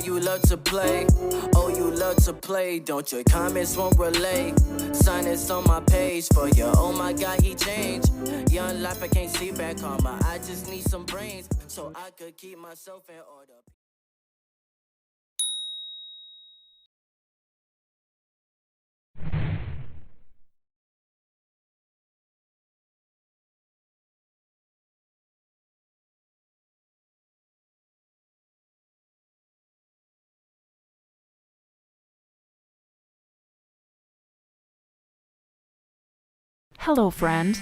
you love to play. Oh, you love to play. Don't your comments won't relay. Sign this on my page for you. Oh my God, he changed. Young life, I can't see back karma. I just need some brains so I could keep myself in order. Hello, friend.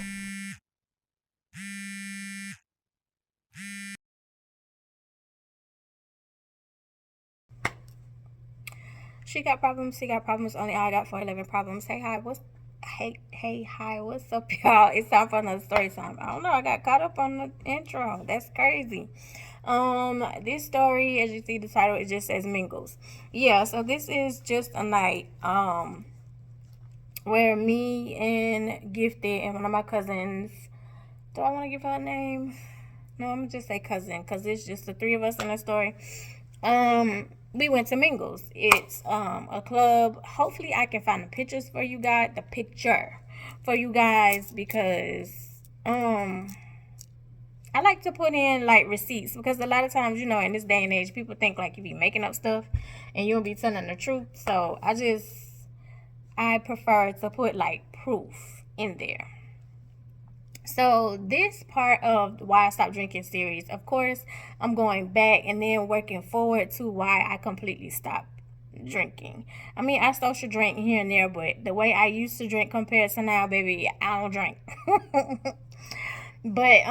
She got problems, he got problems, only I got 411 problems. Hi, what's up, y'all? It's time for another story time. I don't know, I got caught up on the intro. That's crazy. This story, as you see the title, it just says Mingles. Yeah, so this is just a night, where me and Gifted and one of my cousins, do I want to give her a name? No, I'm gonna just say cousin, because it's just the three of us in the story. We went to Mingles. It's a club. Hopefully I can find the picture for you guys, because I like to put in like receipts, because a lot of times, in this day and age, people think like you be making up stuff and you don't be telling the truth. So I prefer to put like proof in there. So this part of why I stopped drinking series, of course, I'm going back and then working forward to why I completely stopped drinking. I mean, I still should drink here and there, but the way I used to drink compared to now, baby, I don't drink. But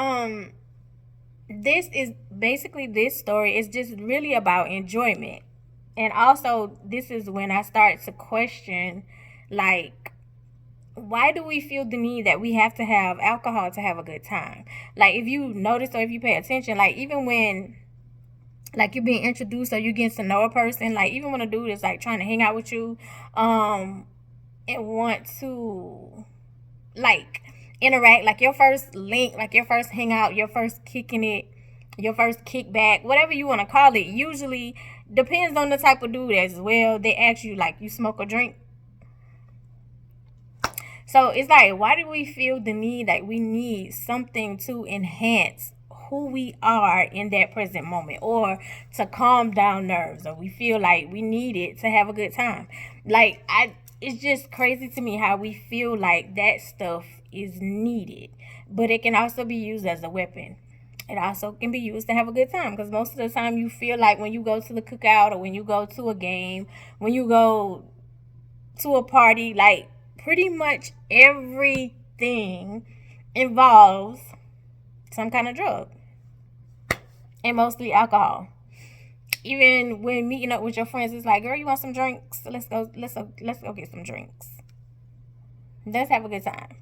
this story is just really about enjoyment. And also, this is when I start to question, like, why do we feel the need that we have to have alcohol to have a good time? Like, if you notice or if you pay attention, like, even when, like, you're being introduced or you getting to know a person, like, even when a dude is, like, trying to hang out with you, and want to, like, interact, like, your first link, like, your first hangout, your first kicking it, your first kickback, whatever you want to call it, usually depends on the type of dude as well. They ask you, like, you smoke or drink? So it's like, why do we feel the need that we need something to enhance who we are in that present moment, or to calm down nerves, or we feel like we need it to have a good time? Like, it's just crazy to me how we feel like that stuff is needed, but it can also be used as a weapon. It also can be used to have a good time, because most of the time you feel like when you go to the cookout, or when you go to a game, when you go to a party, like, pretty much everything involves some kind of drug, and mostly alcohol. Even when meeting up with your friends, it's like, girl, you want some drinks? Let's go get some drinks. Let's have a good time.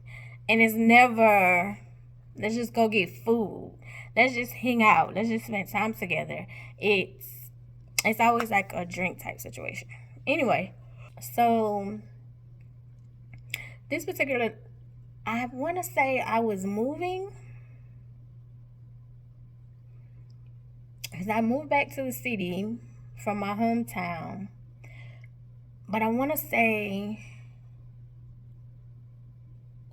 And it's never, let's just go get food. Let's just hang out. Let's just spend time together. It's always like a drink type situation. Anyway, so this particular, I want to say I was moving, because I moved back to the city from my hometown. But I want to say,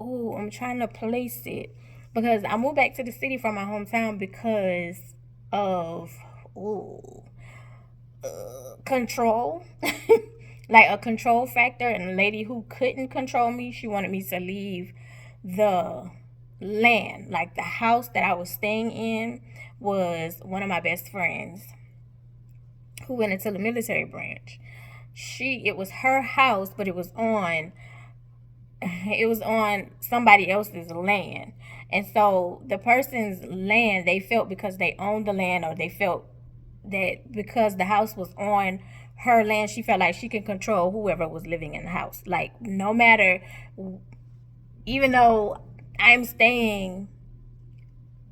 I'm trying to place it, because I moved back to the city from my hometown because of control. Like a control factor, and a lady who couldn't control me, she wanted me to leave the land. Like, the house that I was staying in was one of my best friends who went into the military branch. It was her house, but it was on somebody else's land. And so the person's land, they felt because they owned the land, or they felt that because the house was on her land, she felt like she could control whoever was living in the house. Like, no matter, even though I'm staying,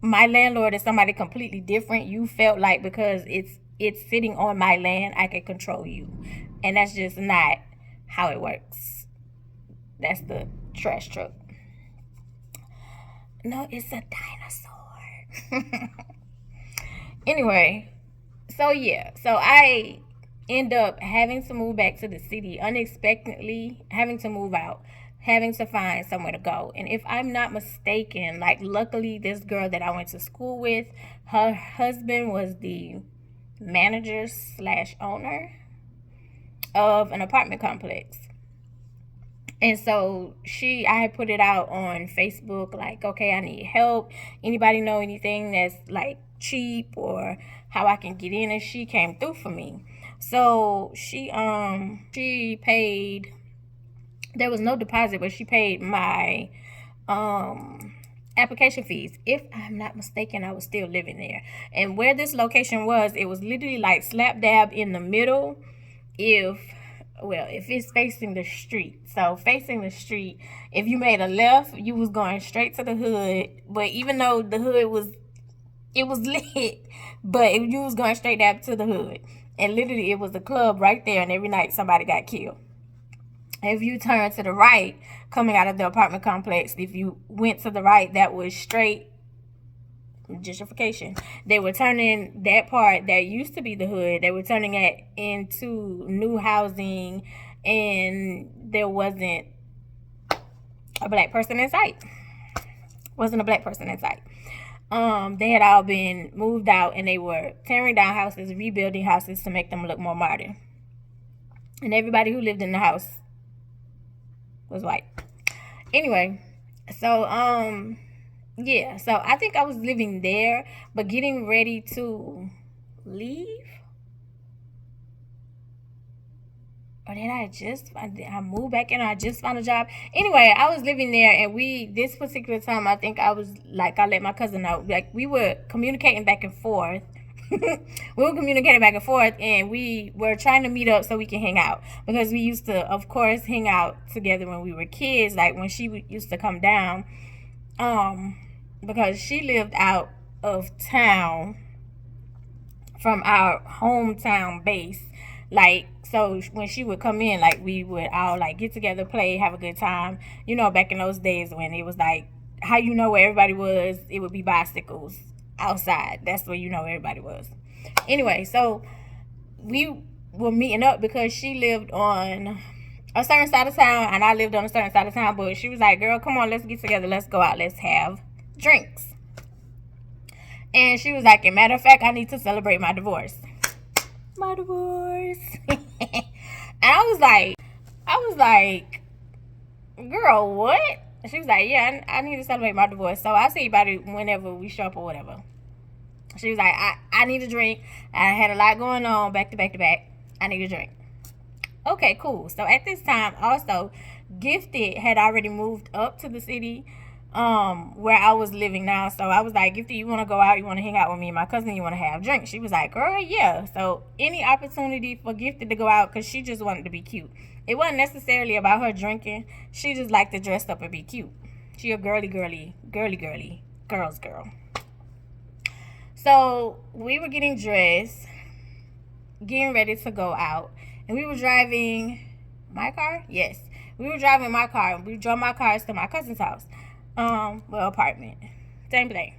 my landlord is somebody completely different, you felt like because it's sitting on my land, I can control you. And that's just not how it works. That's the trash truck. No, it's a dinosaur. Anyway, so yeah, so I end up having to move back to the city unexpectedly, having to move out, having to find somewhere to go. And if I'm not mistaken, like, luckily this girl that I went to school with, her husband was the manager slash owner of an apartment complex. And so I had put it out on Facebook, like, okay, I need help. Anybody know anything that's like cheap or how I can get in? And she came through for me. So she paid, there was no deposit, but she paid my application fees. If I'm not mistaken, I was still living there. And where this location was, it was literally like slap dab in the middle. If it's facing the street. So facing the street, if you made a left, you was going straight to the hood. But even though the hood was lit, but you was going straight up to the hood. And literally it was a club right there, and every night somebody got killed. If you turn to the right, coming out of the apartment complex, if you went to the right, that was straight gentrification. They were turning that part that used to be the hood, they were turning it into new housing, and there wasn't a black person in sight. They had all been moved out, and they were tearing down houses, rebuilding houses to make them look more modern. And everybody who lived in the house was white. Anyway, so yeah, so I think I was living there, but getting ready to leave. Or did I moved back in, or I just found a job? Anyway, I was living there, and this particular time, I think I was like, I let my cousin know, like, we were communicating back and forth. And we were trying to meet up so we can hang out, because we used to, of course, hang out together when we were kids, like when she used to come down, because she lived out of town from our hometown base. Like, so when she would come in, like, we would all like get together, play, have a good time. You know, back in those days when it was like, how you know where everybody was, it would be bicycles outside. That's where you know everybody was. Anyway, so we were meeting up because she lived on a certain side of town and I lived on a certain side of town. But she was like, girl, come on, let's get together. Let's go out. Let's have drinks. And she was like, as a matter of fact, I need to celebrate my divorce. And I was like, girl, what? She was like, yeah, I need to celebrate my divorce. So I'll see about it whenever we show up or whatever. She was like, I need a drink. I had a lot going on back to back to back. I need a drink. Okay, cool. So at this time, also, Gifted had already moved up to the city where I was living now. So I was like, Gifted, you want to go out? You want to hang out with me and my cousin? You want to have drinks? She was like, girl, yeah. So any opportunity for Gifted to go out, because she just wanted to be cute. It wasn't necessarily about her drinking. She just liked to dress up and be cute. She a girly, girl's girl. So we were getting dressed, getting ready to go out. And we were driving my car? Yes. We were driving my car. We drove my cars to my cousin's house. Apartment. Same thing.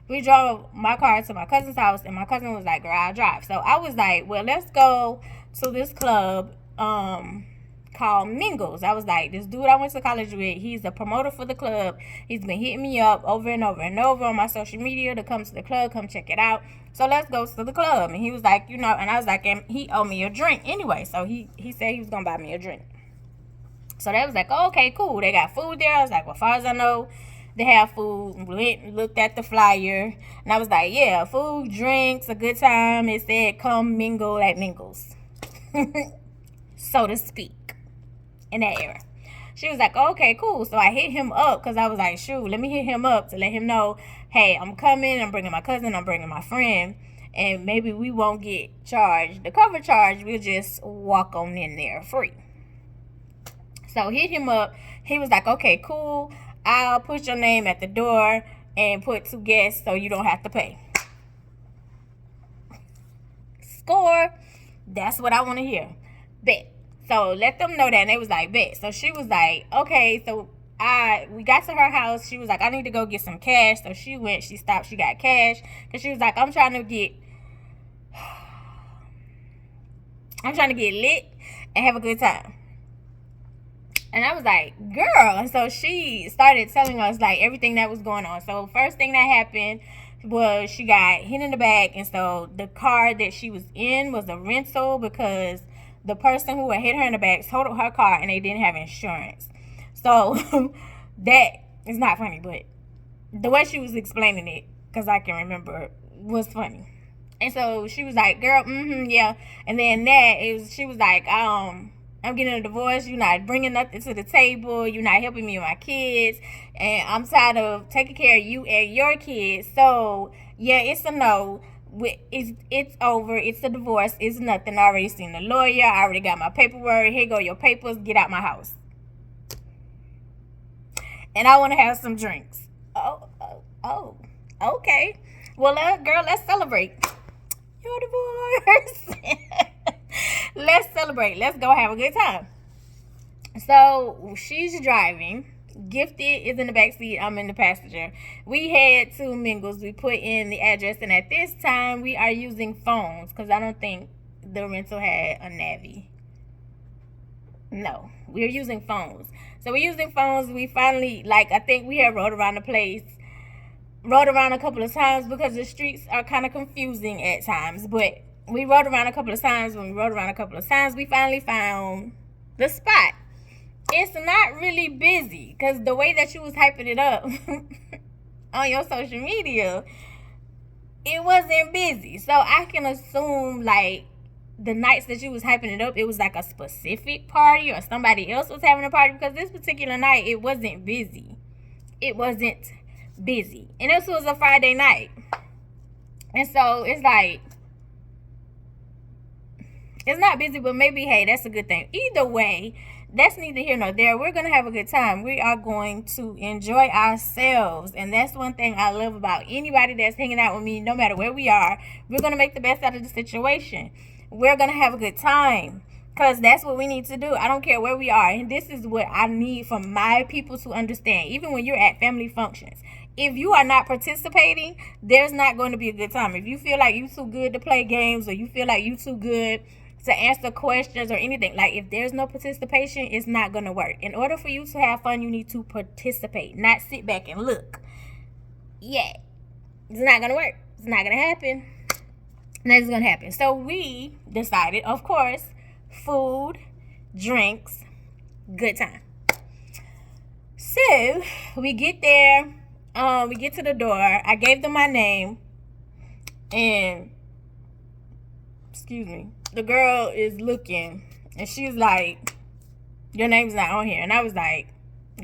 We drove my car to my cousin's house, and my cousin was like, girl, I'll drive. So I was like, well, let's go to this club called Mingles. I was like, this dude I went to college with, he's a promoter for the club. He's been hitting me up over and over and over on my social media to come to the club, come check it out. So let's go to the club. And he was like, and I was like, and he owed me a drink anyway. So he said he was going to buy me a drink. So they was like, oh, okay, cool. They got food there. I was like, well, as far as I know, they have food. Went and looked at the flyer. And I was like, yeah, food, drinks, a good time. It said, come mingle at Mingles. So to speak. In that era. She was like, okay, cool. So I hit him up because I was like, shoot, let me hit him up to let him know, hey, I'm coming. I'm bringing my cousin. I'm bringing my friend. And maybe we won't get charged the cover charge. We'll just walk on in there free. So hit him up. He was like, okay, cool. I'll put your name at the door and put 2 guests so you don't have to pay. Score. That's what I want to hear. Bet. So let them know that. And they was like, bet. So she was like, okay. So we got to her house. She was like, I need to go get some cash. So she went, she stopped, she got cash. Because she was like, I'm trying I'm trying to get lit and have a good time. And I was like, girl. And so she started telling us like everything that was going on. So first thing that happened was she got hit in the back. And so the car that she was in was a rental because the person who had hit her in the back totaled her car and they didn't have insurance. So that is not funny, but the way she was explaining it, because I can remember, was funny. And so she was like, girl, yeah. And then she was like, I'm getting a divorce. You're not bringing nothing to the table. You're not helping me and my kids. And I'm tired of taking care of you and your kids. So, yeah, it's a no. It's over. It's a divorce. It's nothing. I already seen the lawyer. I already got my paperwork. Here go your papers. Get out my house. And I want to have some drinks. Oh, okay. Well, girl, let's celebrate your divorce. Let's celebrate. Let's go have a good time. So she's driving. Gifted is in the back seat. I'm in the passenger. We head to Mingles. We put in the address, and at this time we are using phones because I don't think the rental had a Navi. No, we're using phones. So we're using phones. We finally, I think we had rode around the place. Rode around a couple of times because the streets are kind of confusing at times. But we rode around a couple of times. When we rode around a couple of times, we finally found the spot. It's not really busy because the way that you was hyping it up on your social media, it wasn't busy. So I can assume the nights that you was hyping it up, it was like a specific party or somebody else was having a party, because this particular night, it wasn't busy. It wasn't busy. And this was a Friday night. And so it's it's not busy, but maybe, hey, that's a good thing. Either way, that's neither here nor there. We're going to have a good time. We are going to enjoy ourselves. And that's one thing I love about anybody that's hanging out with me, no matter where we are. We're going to make the best out of the situation. We're going to have a good time because that's what we need to do. I don't care where we are. And this is what I need from my people to understand. Even when you're at family functions, if you are not participating, there's not going to be a good time. If you feel like you're too good to play games or you feel like you're too good to answer questions or anything, if there's no participation, it's not going to work. In order for you to have fun, you need to participate, not sit back and look. Yeah, it's not going to work. It's not going to happen. Nothing's going to happen. So we decided, of course, food, drinks, good time. So we get there. We get to the door. I gave them my name. And, excuse me, the girl is looking. And she's like, your name's not on here. And I was like,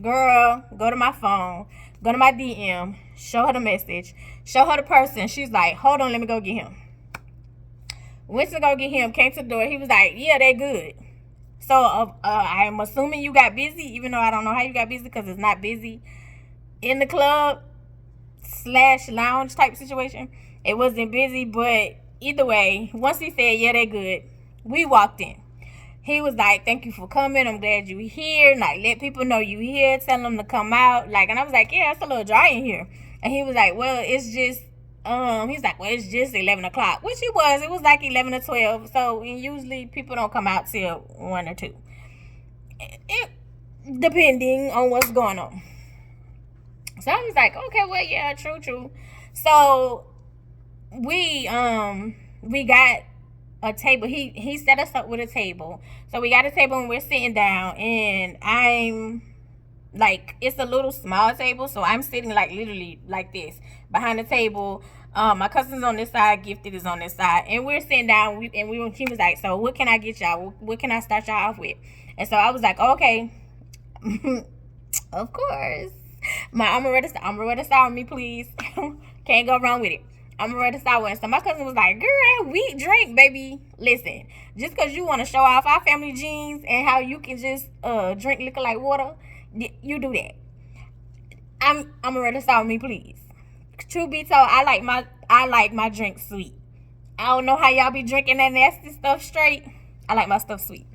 girl, go to my phone. Go to my DM. Show her the message. Show her the person. She's like, hold on, let me go get him. Went to go get him. Came to the door. He was like, yeah, they good. So I'm assuming you got busy, even though I don't know how you got busy because it's not busy in the club / lounge type situation. It wasn't busy, but either way, once he said, yeah, they good, we walked in. He was like, thank you for coming. I'm glad you here. Let people know you here. Tell them to come out. And I was like, yeah, it's a little dry in here. And he was like, well, it's just, he's like, well, it's just 11 o'clock, which it was. It was 11 or 12. So usually people don't come out till 1 or 2. Depending on what's going on. So I was like, okay, well, yeah, true. So we got a table. He set us up with a table. So we got a table and we're sitting down, and I'm it's a little small table, so I'm sitting literally like this behind the table. My cousin's on this side, Gifted is on this side, and we're sitting down. He was like, so what can I get y'all? What can I start y'all off with? And so I was like, okay, of course. I'm ready to start with me, please. Can't go wrong with it. I'm ready to start with it. So my cousin was like, girl, we drink, baby. Listen, just because you want to show off our family genes and how you can just drink liquor like water, you do that. I'm ready to start with me, please. Truth be told, I like my drink sweet. I don't know how y'all be drinking that nasty stuff straight. I like my stuff sweet.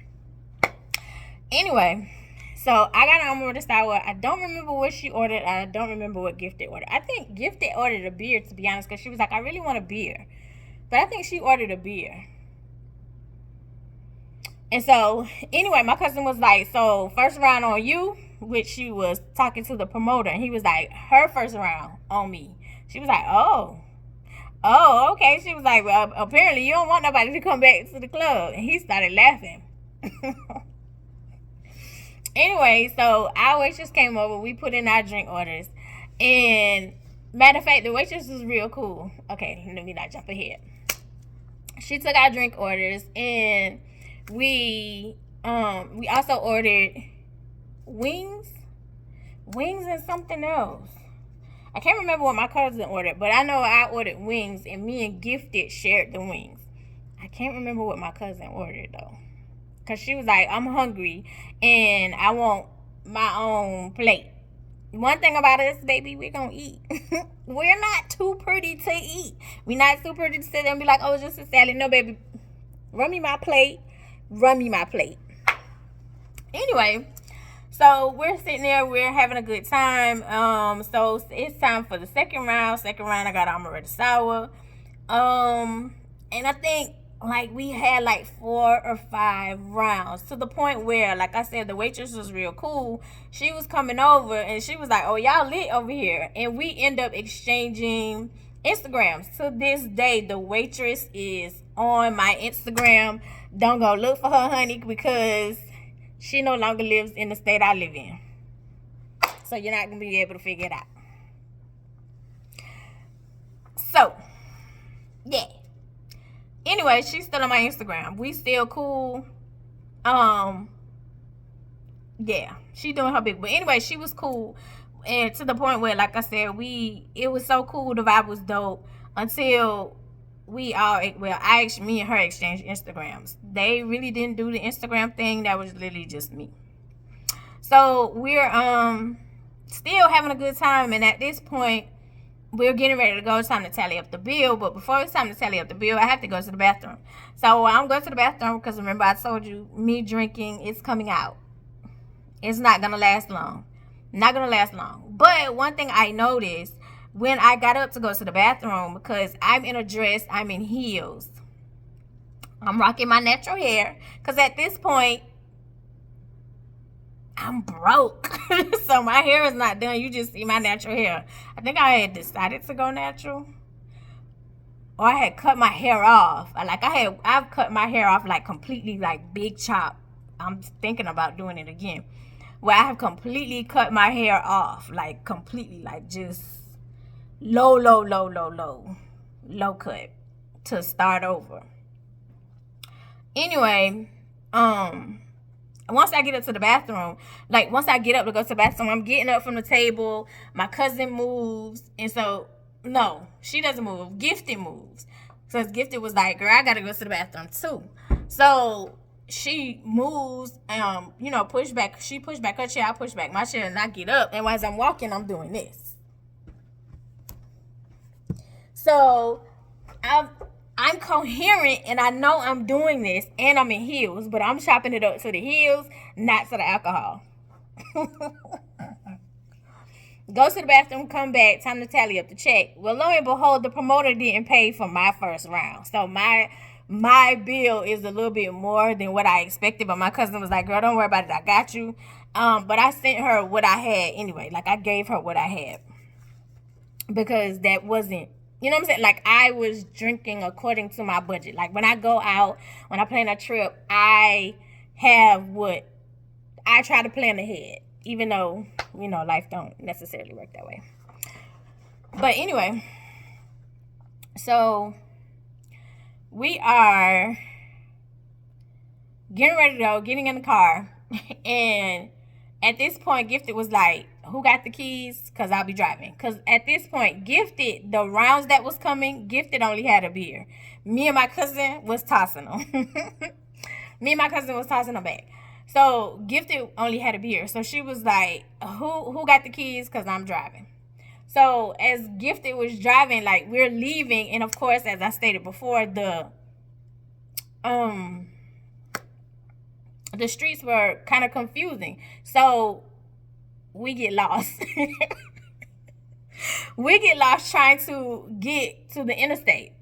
Anyway, so I got an ready to start with. I don't remember what she ordered. I don't remember what Gifted ordered. I think Gifted ordered a beer, to be honest, because she was like, I really want a beer. But I think she ordered a beer. And so, anyway, my cousin was like, so first round on you, which she was talking to the promoter. And he was like, her first round on me. She was like, oh, okay. She was like, well, apparently you don't want nobody to come back to the club. And he started laughing. Anyway, so our waitress came over. We put in our drink orders. And matter of fact, the waitress was real cool. Okay, let me not jump ahead. She took our drink orders, and we also ordered wings and something else. I can't remember what my cousin ordered, but I know I ordered wings, and me and Gifted shared the wings. I can't remember what my cousin ordered though, cause she was like, I'm hungry and I want my own plate. One thing about us, baby, we're gonna eat. We're not too pretty to eat. We're not too pretty to sit there and be like, oh, it's just a salad. No, baby, run me my plate. Anyway, so we're sitting there, we're having a good time. So it's time for the second round. I got amaretto sour. And I think like we had like 4 or 5 rounds, to the point where, like I said, the waitress was real cool. She was coming over and she was like, oh, y'all lit over here. And we end up exchanging Instagrams. To this day, the waitress is on my Instagram. Don't go look for her, honey, because she no longer lives in the state I live in. So you're not going to be able to figure it out. So, yeah. Anyway, she's still on my Instagram. We still cool. Yeah, she doing her big. But anyway, she was cool. And to the point where, like I said, it was so cool. The vibe was dope until me and her exchanged Instagrams. They really didn't do the Instagram thing. That was literally just me. So we're still having a good time, and at this point, we're getting ready to go. It's time to tally up the bill. But before it's time to tally up the bill, I have to go to the bathroom. So I'm going to the bathroom because remember I told you, me drinking is coming out. It's not going to last long. But one thing I noticed when I got up to go to the bathroom, because I'm in a dress, I'm in heels, I'm rocking my natural hair, because at this point, I'm broke. So my hair is not done. You just see my natural hair. I think I had decided to go natural, or I had cut my hair off. I've cut my hair off like completely, like big chop. I'm thinking about doing it again, where I have completely cut my hair off, like completely, like just low cut to start over. Anyway, once I get up to the bathroom, like once I get up to go to the bathroom, I'm getting up from the table. My cousin moves. And so, no, she doesn't move. Gifted moves. So Gifted was like, girl, I got to go to the bathroom too. So she moves, push back. She pushed back her chair. I push back my chair and I get up. And as I'm walking, I'm doing this. So I'm coherent and I know I'm doing this and I'm in heels, but I'm chopping it up to the heels, not to the alcohol. Go to the bathroom, come back, time to tally up the check. Well, lo and behold, the promoter didn't pay for my first round. So my bill is a little bit more than what I expected, but my cousin was like, girl, don't worry about it, I got you. But I sent her what I had anyway. Like I gave her what I had, because that wasn't, you know what I'm saying? Like, I was drinking according to my budget. Like, when I go out, when I plan a trip, I try to plan ahead. Even though, life don't necessarily work that way. But anyway, so we are getting ready to go, getting in the car. And at this point, Gifted was like, who got the keys? Because I'll be driving. Because at this point, Gifted, the rounds that was coming, Gifted only had a beer. Me and my cousin was tossing them. Back. So Gifted only had a beer. So she was like, who got the keys? Because I'm driving. So as Gifted was driving, like we're leaving. And of course, as I stated before, the streets were kind of confusing. So we get lost. We get lost trying to get to the interstate.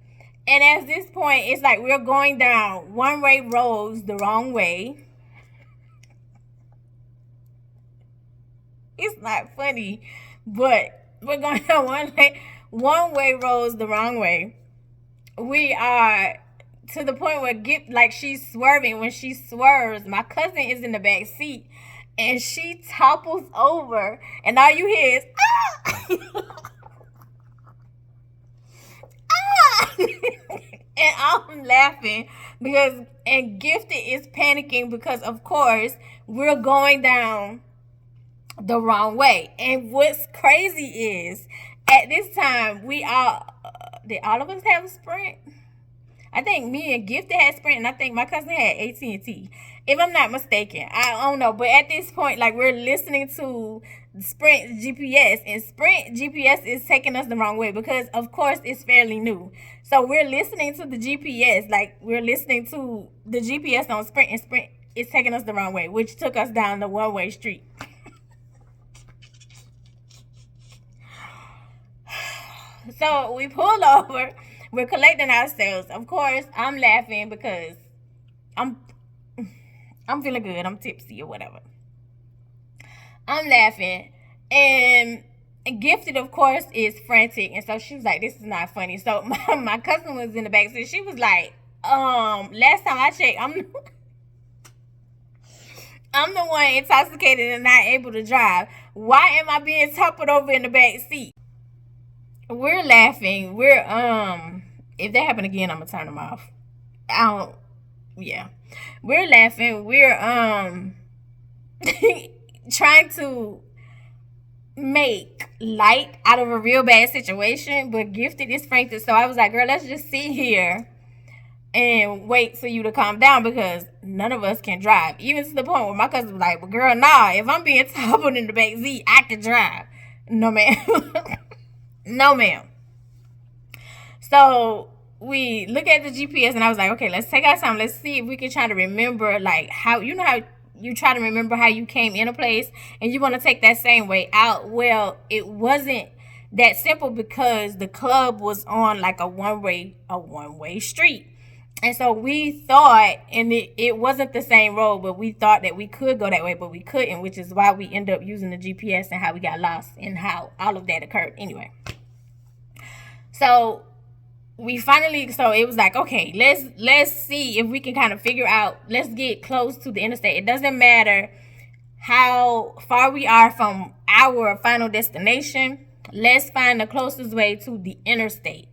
And at this point, it's like we're going down one-way roads the wrong way. It's not funny, but we're going down one-way roads the wrong way. We are to the point where she's swerving. When she swerves, my cousin is in the back seat, and she topples over, and all you hear is ah! And I'm laughing and Gifted is panicking because, of course, we're going down the wrong way. And what's crazy is, at this time, did all of us have a Sprint? I think me and Gifted had Sprint, and I think my cousin had AT&T, if I'm not mistaken. I don't know, but at this point, like, we're listening to Sprint GPS, and Sprint GPS is taking us the wrong way because, of course, it's fairly new. So we're listening to the GPS, like, we're listening to the GPS on Sprint, and Sprint is taking us the wrong way, which took us down the one-way street. So we pulled over. We're collecting ourselves. Of course, I'm laughing because I'm feeling good. I'm tipsy or whatever. I'm laughing. And Gifted, of course, is frantic. And so she was like, this is not funny. So my cousin was in the back seat. She was like, last time I checked, I'm the one intoxicated and not able to drive. Why am I being toppled over in the back seat? We're laughing. We're if that happened again, I'm gonna turn them off. We're laughing. We're trying to make light out of a real bad situation, but Gifted is frantic. So I was like, girl, let's just sit here and wait for you to calm down because none of us can drive. Even to the point where my cousin was like, well, girl, nah, if I'm being toppled in the back seat, I can drive. No, ma'am. No, ma'am. So we look at the GPS, and I was like, okay, let's take our time. Let's see if we can try to remember, like, how you try to remember how you came in a place and you want to take that same way out. Well, it wasn't that simple because the club was on like a one-way street. And so we thought, and it wasn't the same road, but we thought that we could go that way, but we couldn't, which is why we ended up using the GPS and how we got lost and how all of that occurred. Anyway. So it was like, okay, let's see if we can kind of figure out, let's get close to the interstate. It doesn't matter how far we are from our final destination. Let's find the closest way to the interstate,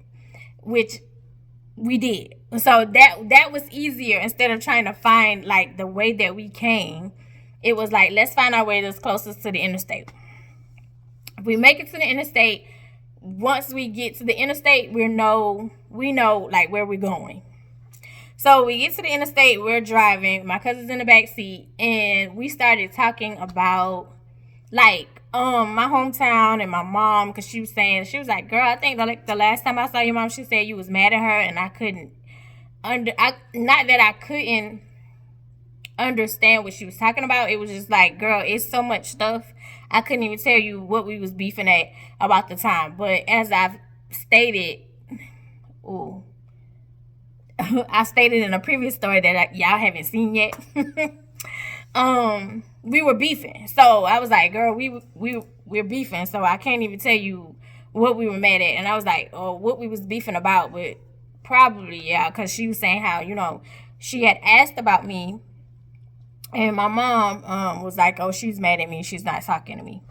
which we did. So that was easier. Instead of trying to find like the way that we came, it was like, let's find our way that's closest to the interstate. If we make it to the interstate, once we get to the interstate, we know like where we're going. So we get to the interstate, we're driving, my cousin's in the back seat, and we started talking about like my hometown and my mom, because she was like, girl, I think the last time I saw your mom, she said you was mad at her, and I couldn't understand what she was talking about. It was just like, girl, it's so much stuff. I couldn't even tell you what we was beefing at about the time. But as I've stated, I stated in a previous story that y'all haven't seen yet. We were beefing. So I was like, girl, we're beefing. So I can't even tell you what we were mad at. And I was like, what we was beefing about. But probably, yeah, because she was saying how, she had asked about me. And my mom was like, oh, she's mad at me. She's not talking to me.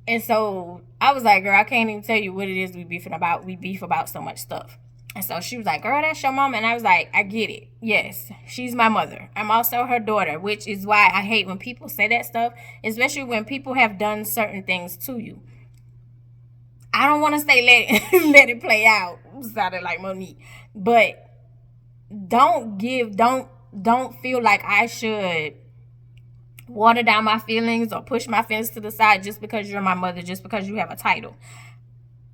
And so I was like, girl, I can't even tell you what it is we beefing about. We beef about so much stuff. And so she was like, girl, that's your mom. And I was like, I get it. Yes, she's my mother. I'm also her daughter, which is why I hate when people say that stuff, especially when people have done certain things to you. I don't want to say let it play out. Sounded like Monique. But don't feel like I should water down my feelings or push my feelings to the side just because you're my mother, just because you have a title.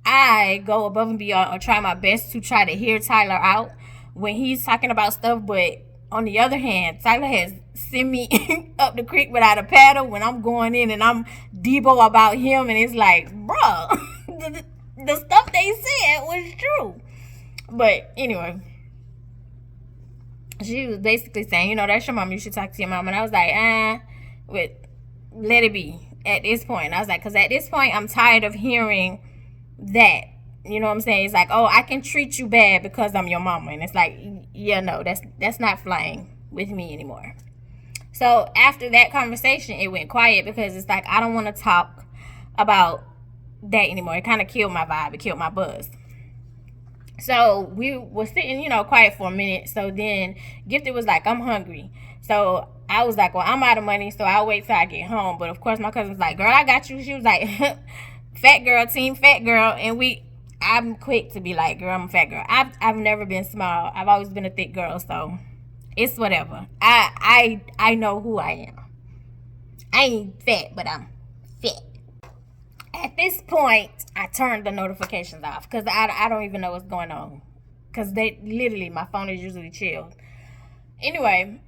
I go above and beyond or try my best to try to hear Tyler out when he's talking about stuff. But on the other hand, Tyler has sent me up the creek without a paddle when I'm going in and I'm Debo about him. And it's like, bruh, the stuff they said was true. But anyway, she was basically saying, that's your mom. You should talk to your mom. And I was like, let it be at this point. I was like, because at this point, I'm tired of hearing that. You know what I'm saying? It's like, oh, I can treat you bad because I'm your mama. And it's like, yeah, no, that's not flying with me anymore. So after that conversation, it went quiet because it's like, I don't want to talk about that anymore. It kind of killed my vibe. It killed my buzz. So we were sitting, quiet for a minute. So then Gifted was like, I'm hungry. So I was like, well, I'm out of money, so I'll wait till I get home. But of course, my cousin was like, girl, I got you. She was like, fat girl, team fat girl. And I'm quick to be like, girl, I'm a fat girl. I've never been small. I've always been a thick girl. So it's whatever. I know who I am. I ain't fat, but I'm fit. At this point, I turned the notifications off because I don't even know what's going on. Because my phone is usually chilled. Anyway,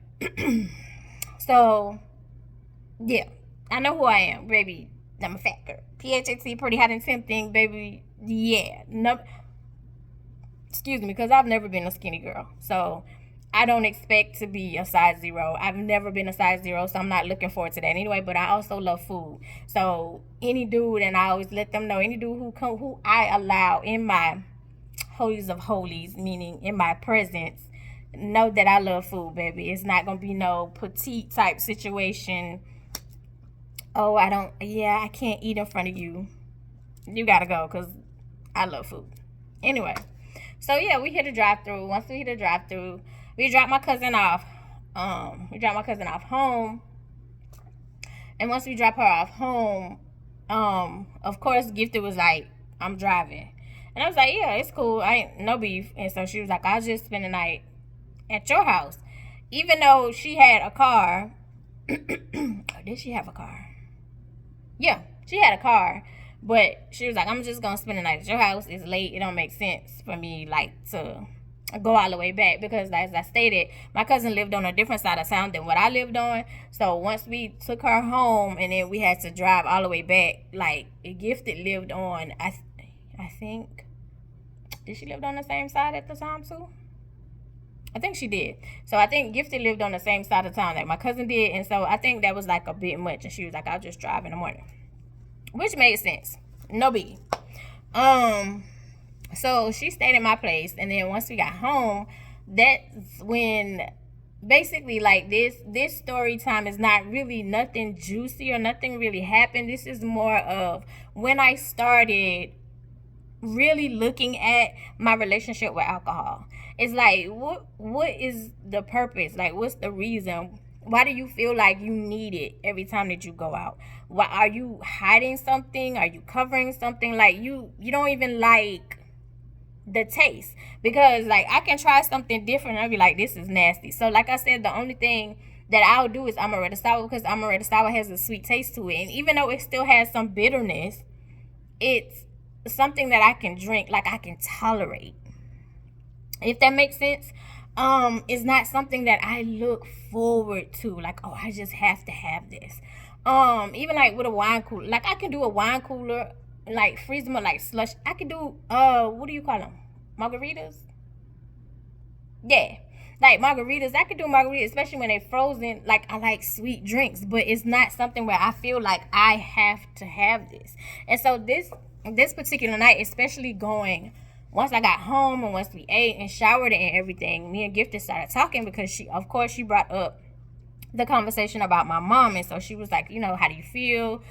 so, yeah, I know who I am, baby. I'm a fat girl. PHAT, pretty hot and tempting, baby. Yeah. No, excuse me, because I've never been a skinny girl. So I don't expect to be a size 0. I've never been a size 0, so I'm not looking forward to that anyway. But I also love food. So any dude, and I always let them know, any dude who I allow in my holies of holies, meaning in my presence, know that I love food, baby. It's not gonna be no petite type situation. Oh, I can't eat in front of you. You gotta go, because I love food. Anyway, so yeah, we hit a drive-thru. Once we hit a drive-thru, we dropped my cousin off. Home. And once we dropped her off home, of course, Gifted was like, I'm driving. And I was like, yeah, it's cool. I ain't no beef. And so she was like, I'll just spend the night at your house. Even though she had a car. Did she have a car? Yeah, she had a car. But she was like, I'm just going to spend the night at your house. It's late. It don't make sense for me, to go all the way back. Because, as I stated, my cousin lived on a different side of town than what I lived on. So, once we took her home and then we had to drive all the way back, Gifted lived on, I think, did she live on the same side at the time, too? I think she did. So, I think Gifted lived on the same side of town that my cousin did. And so, I think that was, a bit much. And she was like, I'll just drive in the morning. Which made sense. No biggie. So she stayed at my place, and then once we got home, that's when basically this story time is not really nothing juicy or nothing really happened. This is more of when I started really looking at my relationship with alcohol. It's like, what is the purpose? What's the reason? Why do you feel like you need it every time that you go out? Why are you hiding something? Are you covering something? You don't even like the taste, because I can try something different and I'll be like, this is nasty. So like I said, the only thing that I'll do is amaretto sour, because amaretto sour has a sweet taste to it, and even though it still has some bitterness, it's something that I can drink, I can tolerate, if that makes sense. It's not something that I look forward to, oh, I just have to have this. Even with a wine cooler, I can do a wine cooler, freeze them up slush. I can do what do you call them, margaritas? Yeah, margaritas. I could do margaritas, especially when they're frozen. I like sweet drinks, but it's not something where I feel like I have to have this. And so this particular night, especially once I got home and once we ate and showered and everything, me and Gifted started talking, because she brought up the conversation about my mom. And so she was like, how do you feel?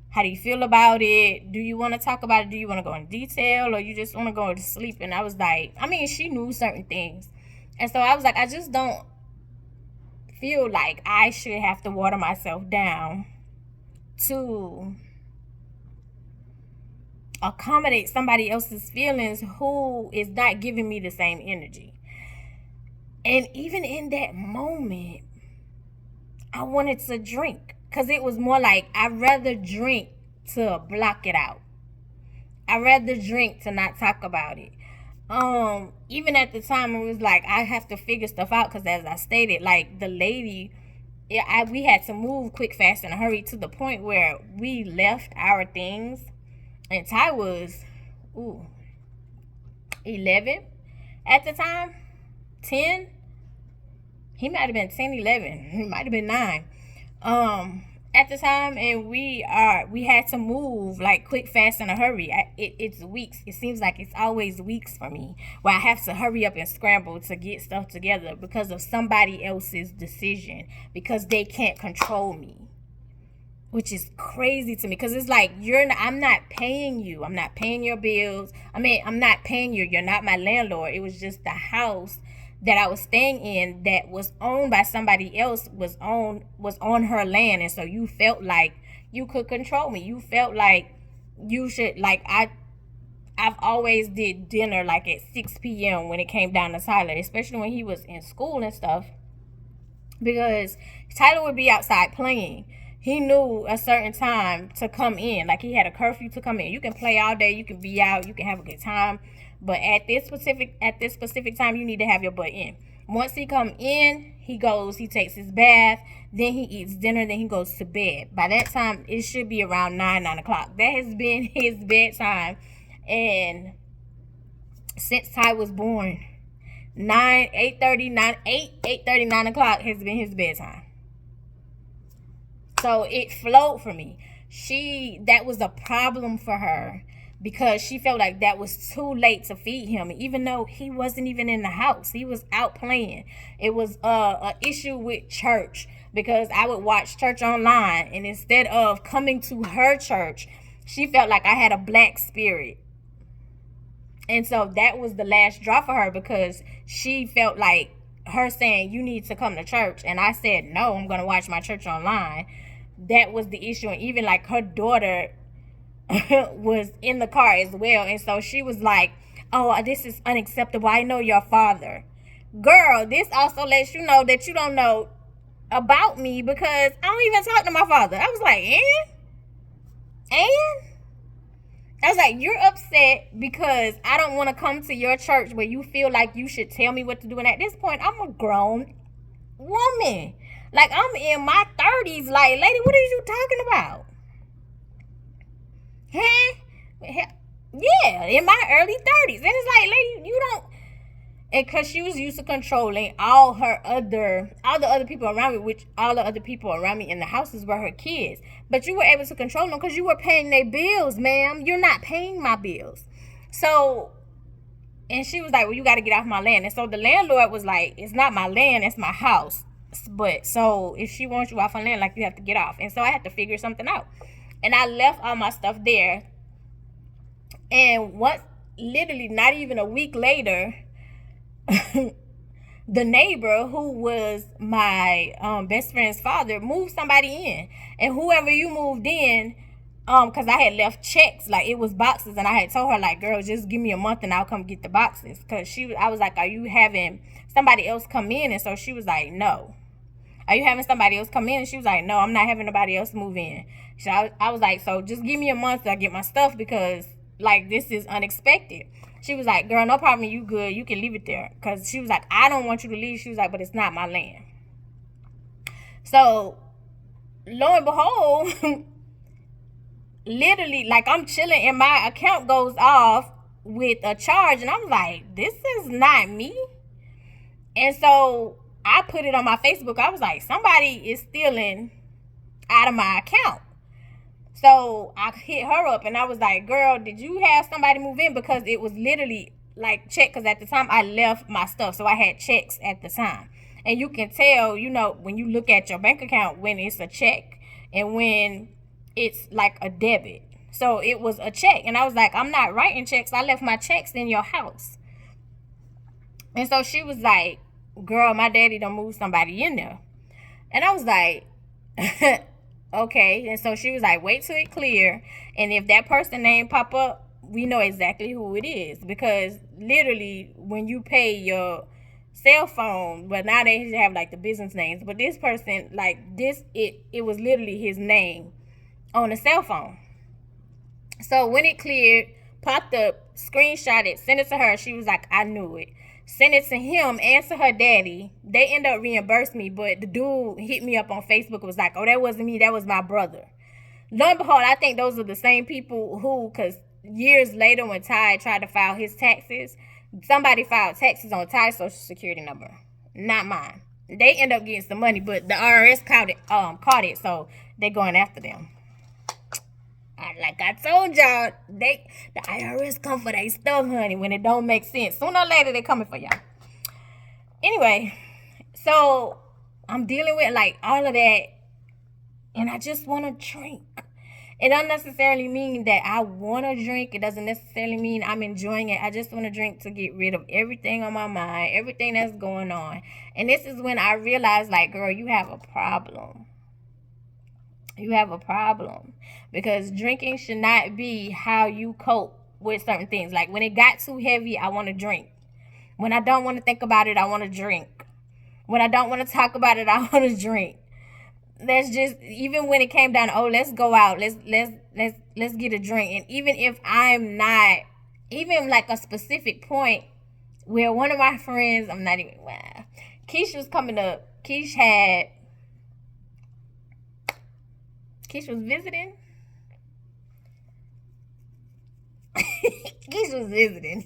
How do you feel about it? Do you want to talk about it? Do you want to go in detail, or you just want to go to sleep? And I was like, she knew certain things. And so I was like, I just don't feel like I should have to water myself down to accommodate somebody else's feelings who is not giving me the same energy. And even in that moment, I wanted to drink, because it was more like, I'd rather drink to block it out. I'd rather drink to not talk about it. Even at the time, it was like, I have to figure stuff out, because as I stated, the lady, we had to move quick, fast, in a hurry, to the point where we left our things. And Ty was 11, at the time, 10. He might have been 10, 11. He might have been 9. At the time, and we had to move like quick, fast, in a hurry. It's weeks. It seems like it's always weeks for me where I have to hurry up and scramble to get stuff together because of somebody else's decision, because they can't control me, which is crazy to me. Because it's like, I'm not paying you. I'm not paying your bills. I mean, I'm not paying you. You're not my landlord. It was just the house that I was staying in that was owned by somebody else, was on her land. And so you felt like you could control me. You felt like you should, like, I've always did dinner like at 6 p.m. when it came down to Tyler, especially when he was in school and stuff, because Tyler would be outside playing. He knew a certain time to come in. Like, he had a curfew to come in. You can play all day, you can be out, you can have a good time, but at this specific time, you need to have your butt in. Once he come in, he takes his bath, then he eats dinner, then he goes to bed. By that time, it should be around 9 o'clock. That has been his bedtime, and since Ty was born, 8:30, 9 o'clock has been his bedtime. So it flowed for me. That was a problem for her, because she felt like that was too late to feed him, even though he wasn't even in the house. He was out playing. It was an issue with church, because I would watch church online, and instead of coming to her church, she felt like I had a black spirit. And so that was the last straw for her, because she felt like her saying, you need to come to church, and I said, no, I'm going to watch my church online. That was the issue. And even like her daughter was in the car as well, and so she was like, oh, this is unacceptable, I know your father. Girl, this also lets you know that you don't know about me, because I don't even talk to my father. I was like, I was like, you're upset because I don't want to come to your church where you feel like you should tell me what to do. And at this point, I'm a grown woman. Like, I'm in my 30s. Like, lady, what are you talking about? Huh? Yeah, in my early 30s. And it's like, lady, you don't. And because she was used to controlling all the other people around me, which all the other people around me in the houses were her kids. But you were able to control them because you were paying their bills, ma'am. You're not paying my bills. So, and she was like, well, you got to get off my land. And so the landlord was like, it's not my land, it's my house. But so if she wants you off her land, like, you have to get off. And so I had to figure something out. And I left all my stuff there. And literally not even a week later, the neighbor who was my best friend's father moved somebody in. And whoever you moved in, because I had left checks, like it was boxes, and I had told her, like, girl, just give me a month and I'll come get the boxes. Because I was like, are you having somebody else come in? And so she was like, no. Are you having somebody else come in? And she was like, no, I'm not having nobody else move in. So I was like, so just give me a month till I get my stuff, because like this is unexpected. She was like, girl, no problem, you good, you can leave it there. Because she was like, I don't want you to leave. She was like, but it's not my land. So lo and behold, literally, like, I'm chilling and my account goes off with a charge, and I'm like, this is not me. And so I put it on my Facebook. I was like, somebody is stealing out of my account. So I hit her up and I was like, girl, did you have somebody move in? Because it was literally like check, because at the time I left my stuff, so I had checks at the time. And you can tell, you know, when you look at your bank account, when it's a check and when it's like a debit. So it was a check, and I was like, I'm not writing checks, I left my checks in your house. And so she was like, girl, my daddy done moved somebody in there. And I was like, okay. And so she was like, wait till it clear, and if that person name pop up, we know exactly who it is. Because literally, when you pay your cell phone, but now they have like the business names, but this person, like this, it was literally his name on the cell phone. So when it cleared, popped up, screenshot it, sent it to her. She was like, I knew it. Sent it to him and to her daddy. They ended up reimbursing me, but the dude hit me up on Facebook, was like, oh, that wasn't me, that was my brother. Lo and behold, I think those are the same people who, because years later when Ty tried to file his taxes, somebody filed taxes on Ty's social security number, not mine. They end up getting some money, but the IRS caught it, so they're going after them. Like I told y'all, the IRS come for their stuff, honey, when it don't make sense. Sooner or later, they coming for y'all. Anyway, so I'm dealing with like all of that, and I just want to drink. It doesn't necessarily mean that I want to drink. It doesn't necessarily mean I'm enjoying it. I just want to drink to get rid of everything on my mind, everything that's going on. And this is when I realized, like, girl, you have a problem. You have a problem. Because drinking should not be how you cope with certain things. Like, when it got too heavy, I want to drink. When I don't want to think about it, I want to drink. When I don't want to talk about it, I want to drink. That's just, even when it came down, oh, let's go out, let's get a drink. And even if I'm not, even like a specific point where one of my friends, Keish was coming up. Keish was visiting. Keish was visiting.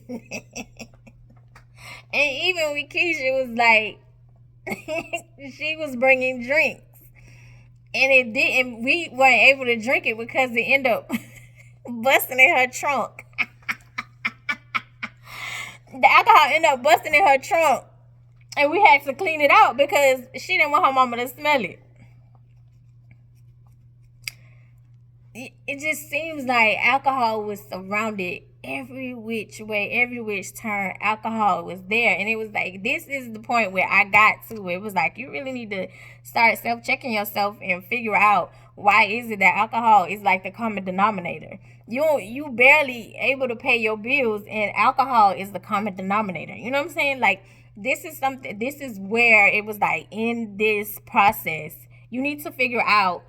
And even with Keish, it was like, she was bringing drinks. And we weren't able to drink it because it ended up busting in her trunk. The alcohol ended up busting in her trunk. And we had to clean it out because she didn't want her mama to smell it. It just seems like alcohol was surrounded every which way, every which turn. Alcohol was there. And it was like, this is the point where I got to. It was like, you really need to start self-checking yourself and figure out, why is it that alcohol is like the common denominator? You barely able to pay your bills, and alcohol is the common denominator. You know what I'm saying? Like, this is where it was like, in this process, you need to figure out,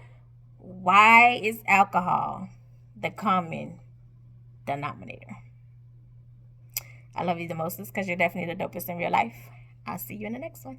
why is alcohol the common denominator? I love you the most because you're definitely the dopest in real life. I'll see you in the next one.